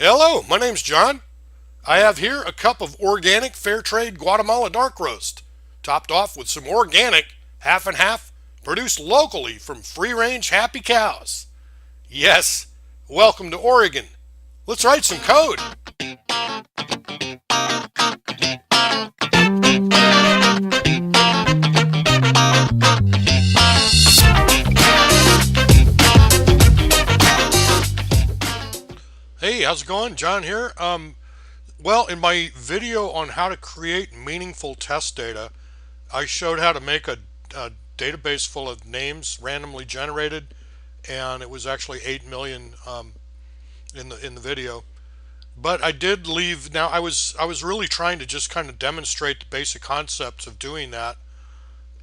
Hello, my name's John. I have here a cup of organic fair trade Guatemala dark roast, topped off with some organic half and half produced locally from free range happy cows. Yes, welcome to Oregon. Let's write some code. Hey, how's it going? John here. Well, in my video on how to create meaningful test data, I showed how to make a database full of names randomly generated, and it was actually 8 million in the video. But I did leave. Now I was really trying to just kind of demonstrate the basic concepts of doing that,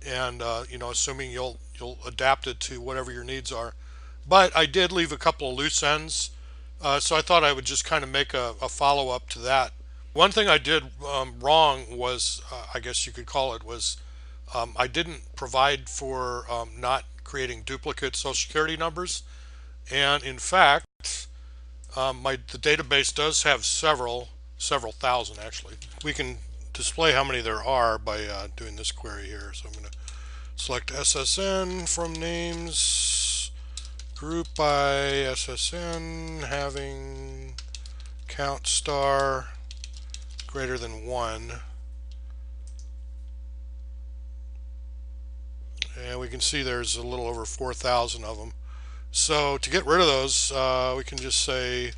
and assuming you'll adapt it to whatever your needs are. But I did leave a couple of loose ends, so I thought I would just kind of make a follow up to that. One thing I did wrong was, I guess you could call it, was I didn't provide for not creating duplicate Social Security numbers, and in fact, the database does have several thousand actually. We can display how many there are by doing this query here. So I'm going to select SSN from names, group by SSN, having count star greater than 1. And we can see there's a little over 4,000 of them. So to get rid of those, we can just say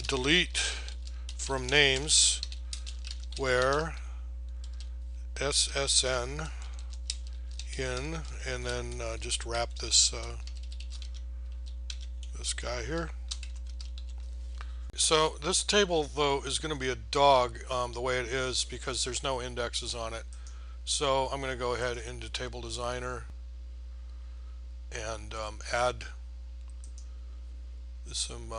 delete from names where SSN in, and then just wrap this guy here. So this table though is going to be a dog the way it is because there's no indexes on it. So I'm going to go ahead into Table Designer and add some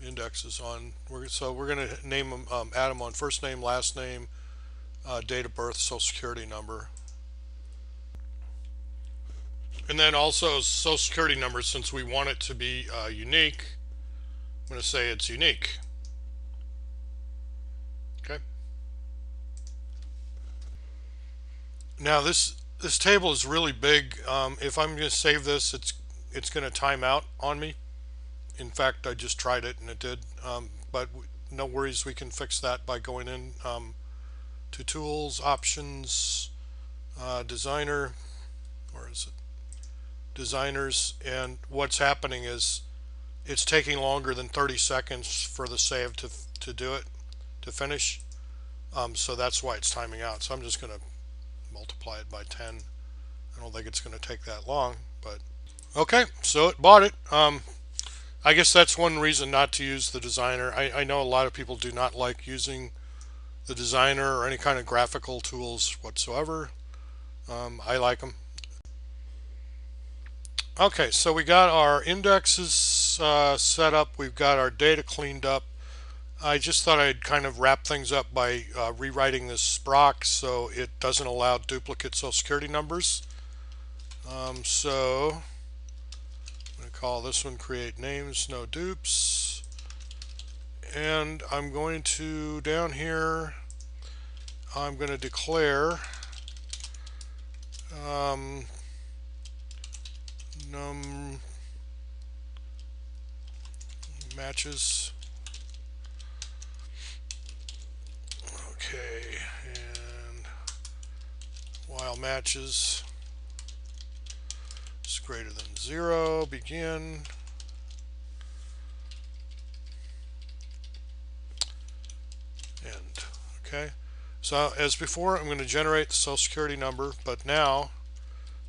indexes on. So we're going to name them, add them on first name, last name, date of birth, social security number, and then also social security number. Since we want it to be unique, I'm going to say it's unique. Okay. Now this table is really big. If I'm going to save this, it's going to time out on me. In fact, I just tried it and it did. But no worries, we can fix that by going in to Tools, Options, Designer, or is it Designers? And what's happening is it's taking longer than 30 seconds for the save to do it, to finish. So that's why it's timing out. So I'm just going to multiply it by 10. I don't think it's going to take that long, but okay, so it bought it. I guess that's one reason not to use the designer. I know a lot of people do not like using the designer or any kind of graphical tools whatsoever. I like them. Okay, so we got our indexes set up. We've got our data cleaned up. I just thought I'd kind of wrap things up by rewriting this sprock so it doesn't allow duplicate social security numbers. So I'm going to call this one create names, no dupes. And I'm going to, down here, I'm going to declare num matches. Okay, and while matches is greater than 0, begin. End. Okay, so as before, I'm going to generate the social security number, but now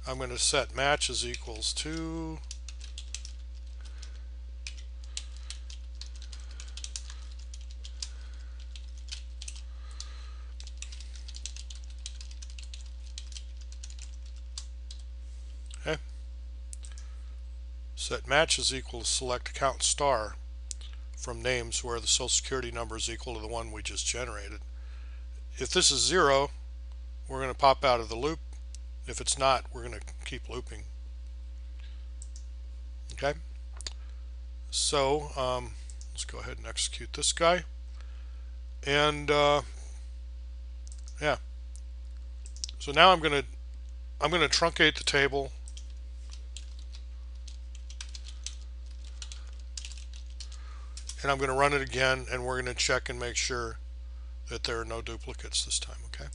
I'm going to set matches equals to okay. Set matches equals select count star from names where the social security number is equal to the one we just generated. If this is 0, we're going to pop out of the loop. If it's not, we're going to keep looping. Okay. So Let's go ahead and execute this guy. And yeah, so now I'm gonna truncate the table, and I'm gonna run it again, and we're gonna check and make sure that there are no duplicates this time. Okay.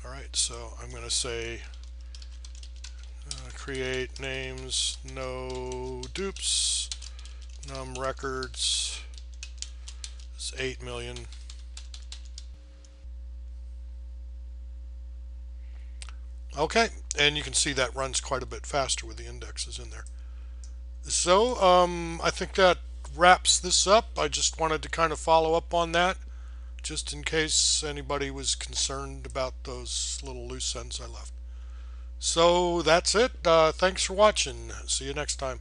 All right. So I'm gonna say create names, no dupes, num records is 8 million. Okay, and you can see that runs quite a bit faster with the indexes in there. So I think that wraps this up. I just wanted to kind of follow up on that, just in case anybody was concerned about those little loose ends I left. So that's it. Thanks for watching. See you next time.